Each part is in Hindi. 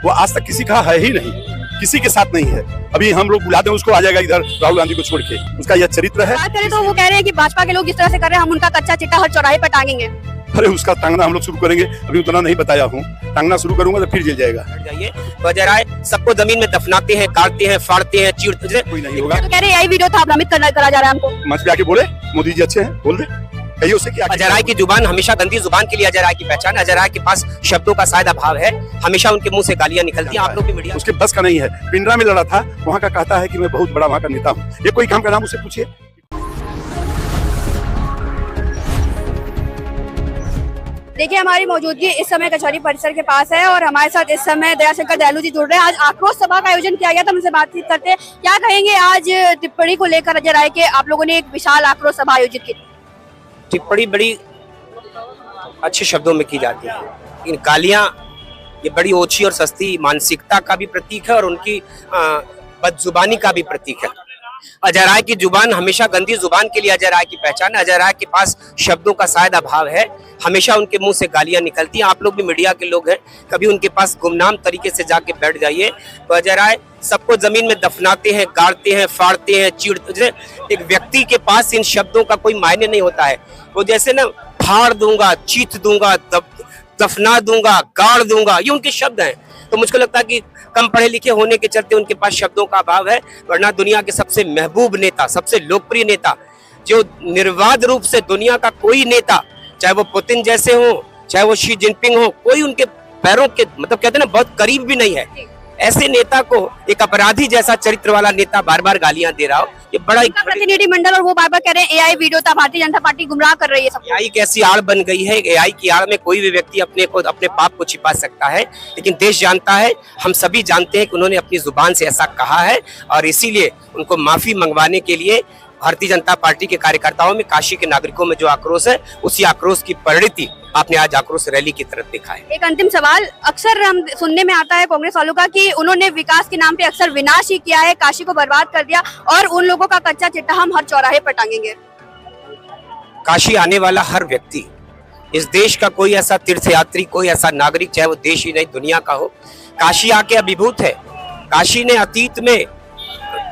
वो आज तक किसी का है ही नहीं, किसी के साथ नहीं है। अभी हम लोग बुलाते हैं उसको, आ जाएगा इधर राहुल गांधी को छोड़ के। उसका यह चरित्र है। बात करें तो वो कह रहे हैं कि भाजपा के लोग जिस तरह से कर रहे हैं हम उनका कच्चा चिट्टा हर चौराहे पर टांगेंगे। अरे उसका टांगना हम लोग शुरू करेंगे, अभी उतना नहीं बताया हूँ। टांगना शुरू करूंगा तो फिर जेल जाएगा। वजह है सबको जमीन में दफनाते हैं, काटते हैं, फाड़ते हैं, चीरते। कोई नहीं होगा। तो कह रहे हैं यही वीडियो था भ्रमित करा जा रहा है हमको। मंच पे आके बोले मोदी जी अच्छे हैं, बोल दे, कहिए उसे कि अजय राय की जुबान हमेशा गंदी जुबान के लिए अजय राय की पहचान है। अजय राय के पास शब्दों का शायद अभाव है, हमेशा उनके मुंह से गालियां निकलती हैं। आप लोग की मीडिया उसके बस का नहीं है। पिंडरा में लड़ा था, वहाँ का कहता है कि मैं बहुत बड़ा वहाँ का नेता हूँ। ये कोई काम का नाम उसे पूछिए। देखिए हमारी मौजूदगी इस समय कचहरी परिसर के पास है और हमारे साथ इस समय दयाशंकर दयालु जी जुड़ रहे हैं। आज आक्रोश सभा का आयोजन किया गया था, हमसे बातचीत करते हैं। क्या कहेंगे आज टिप्पणी को लेकर अजय राय के आप लोगों ने एक विशाल आक्रोश सभा आयोजित की? टिप्पणी बड़ी अच्छे शब्दों में की जाती है, लेकिन गालियां ये बड़ी ओछी और सस्ती मानसिकता का भी प्रतीक है और उनकी बदजुबानी का भी प्रतीक है। अजय राय की जुबान हमेशा गंदी जुबान के लिए अजय राय की पहचान है। अजय राय के पास शब्दों का शायद अभाव है, हमेशा उनके मुंह से गालियां निकलती हैं। आप लोग भी मीडिया के लोग हैं, कभी उनके पास गुमनाम तरीके से जाके बैठ जाइए। तो अजय राय सबको जमीन में दफनाते हैं, गाड़ते हैं, फाड़ते हैं, चीरते। एक व्यक्ति के पास इन शब्दों का कोई मायने नहीं होता है। वो जैसे ना फाड़ दूंगा, चीत दूंगा, दफना दूंगा, गाड़ दूंगा, ये उनके शब्द हैं। तो मुझको लगता है कि कम पढ़े लिखे होने के चलते उनके पास शब्दों का अभाव है, वरना दुनिया के सबसे महबूब नेता, सबसे लोकप्रिय नेता, जो निर्वाध रूप से दुनिया का कोई नेता, चाहे वो पुतिन जैसे हो, चाहे वो शी जिनपिंग हो, कोई उनके पैरों के मतलब कहते हैं ना बहुत करीब भी नहीं है। ऐसे नेता को एक अपराधी जैसा चरित्र वाला नेता बार बार गालियां दे रहा हो, ये बड़ा प्रतिनिधि मंडल और वो बार बार कह रहे हैं एआई वीडियो था, भारतीय जनता पार्टी गुमराह कर रही है सब। एआई कैसी आड़ बन गई है? एआई की आड़ में कोई भी व्यक्ति अपने पाप को छिपा सकता है, लेकिन देश जानता है, हम सभी जानते हैं कि उन्होंने अपनी जुबान से ऐसा कहा है और इसीलिए उनको माफी मंगवाने के लिए भारतीय जनता पार्टी के कार्यकर्ताओं में, काशी के नागरिकों में जो आक्रोश है, उसी आक्रोश की परिणति आपने आज आक्रोश रैली की तरफ देखा है। एक अंतिम सवाल, अक्सर हम सुनने में आता है कांग्रेस वालों का कि उन्होंने विकास के नाम पे अक्सर विनाश ही किया है, काशी को बर्बाद कर दिया और उन लोगों का कच्चा चिट्टा हम हर चौराहे पर टांगेंगे। काशी आने वाला हर व्यक्ति, इस देश का कोई ऐसा तीर्थयात्री, कोई ऐसा नागरिक, चाहे वो देश ही नहीं दुनिया का हो, काशी आके अभिभूत है। काशी ने अतीत में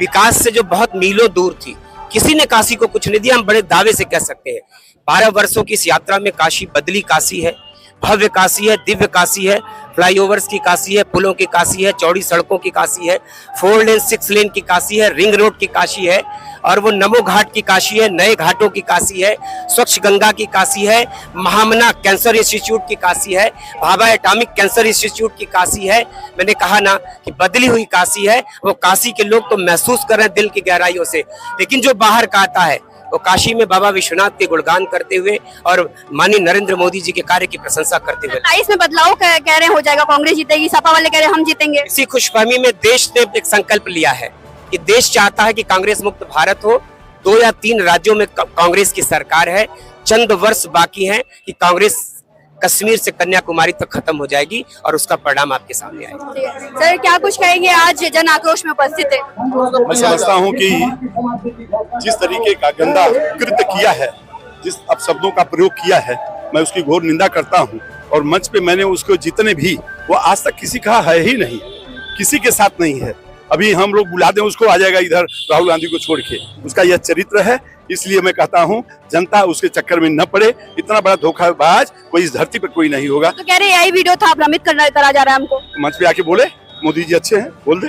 विकास से जो बहुत मीलों दूर थी, किसी ने काशी को कुछ नहीं दिया, हम बड़े दावे से कह सकते हैं। 12 वर्षों की इस यात्रा में काशी बदली काशी है, भव्य काशी है, दिव्य काशी है, फ्लाईओवर्स की काशी है, पुलों की काशी है, चौड़ी सड़कों की काशी है, 4 लेन 6 लेन की काशी है, रिंग रोड की काशी है, और वो नमो घाट की काशी है, नए घाटों की काशी है, स्वच्छ गंगा की काशी है, महामना कैंसर इंस्टीट्यूट की काशी है, भाभा एटॉमिक कैंसर इंस्टीट्यूट की काशी है। मैंने कहा ना कि बदली हुई काशी है। वो काशी के लोग तो महसूस कर रहे हैं दिल की गहराइयों से, लेकिन जो बाहर का आता है वो काशी में बाबा विश्वनाथ के गुणगान करते हुए और माननीय नरेंद्र मोदी जी के कार्य की प्रशंसा करते हुए। 27 में बदलाव कह रहे हो जाएगा, कांग्रेस जीतेगी, सपा वाले कह रहे हैं हम जीतेंगे। इसी खुशफहमी में देश ने एक संकल्प लिया है कि देश चाहता है कि कांग्रेस मुक्त भारत हो। 2 या 3 राज्यों में कांग्रेस की सरकार है, चंद वर्ष बाकी हैं कि कांग्रेस कश्मीर से कन्याकुमारी तक खत्म हो जाएगी और उसका परिणाम आपके सामने आएगा। सर क्या कुछ कहेंगे, आज जन आक्रोश में उपस्थित है? मैं समझता हूँ कि जिस तरीके का गंदा कृत्य किया है, जिस अपशब्दों का प्रयोग किया है, मैं उसकी घोर निंदा करता हूँ। और मंच पे मैंने उसको जितने भी, वो आज तक किसी का है ही नहीं, किसी के साथ नहीं है। अभी हम लोग बुलाते हैं उसको, आ जाएगा इधर राहुल गांधी को छोड़ के। उसका यह चरित्र है, इसलिए मैं कहता हूँ जनता उसके चक्कर में न पड़े। इतना बड़ा धोखाबाज कोई इस धरती पर कोई नहीं होगा। तो कह रहे हैं एआई वीडियो था, भ्रमित करा जा रहा है हमको। मंच पे आके बोले मोदी जी अच्छे हैं, बोल दे,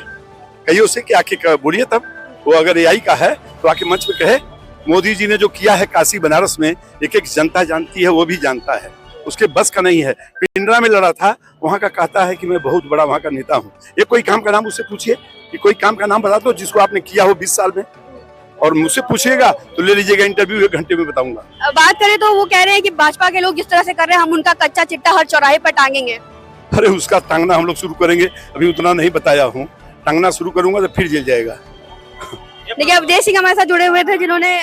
कहिए उसे कि आके बोलिए। तब वो अगर एआई का है तो आके मंच पे कहे मोदी जी ने जो किया है काशी बनारस में, एक एक जनता जानती है, वो भी जानता है, उसके बस का नहीं है। पिंडरा में लड़ा था, वहाँ का कहता है कि मैं बहुत बड़ा वहाँ का नेता हूँ। ये कोई काम का नाम उससे पूछिए कि कोई काम का नाम बता दो जिसको आपने किया हो 20 साल में, और मुझसे पूछिएगा तो ले लीजिएगा इंटरव्यू, 1 घंटे में बताऊंगा। बात करें तो वो कह रहे हैं कि भाजपा के लोग जिस तरह से कर रहे हैं हम उनका कच्चा चिट्टा हर चौराहे पर टांगेंगे। अरे उसका टांगना हम लोग शुरू करेंगे, अभी उतना नहीं बताया हूँ। टांगना शुरू करूंगा तो फिर जेल जाएगा। देखिए अवधेश सिंह हमारे साथ जुड़े हुए थे, जिन्होंने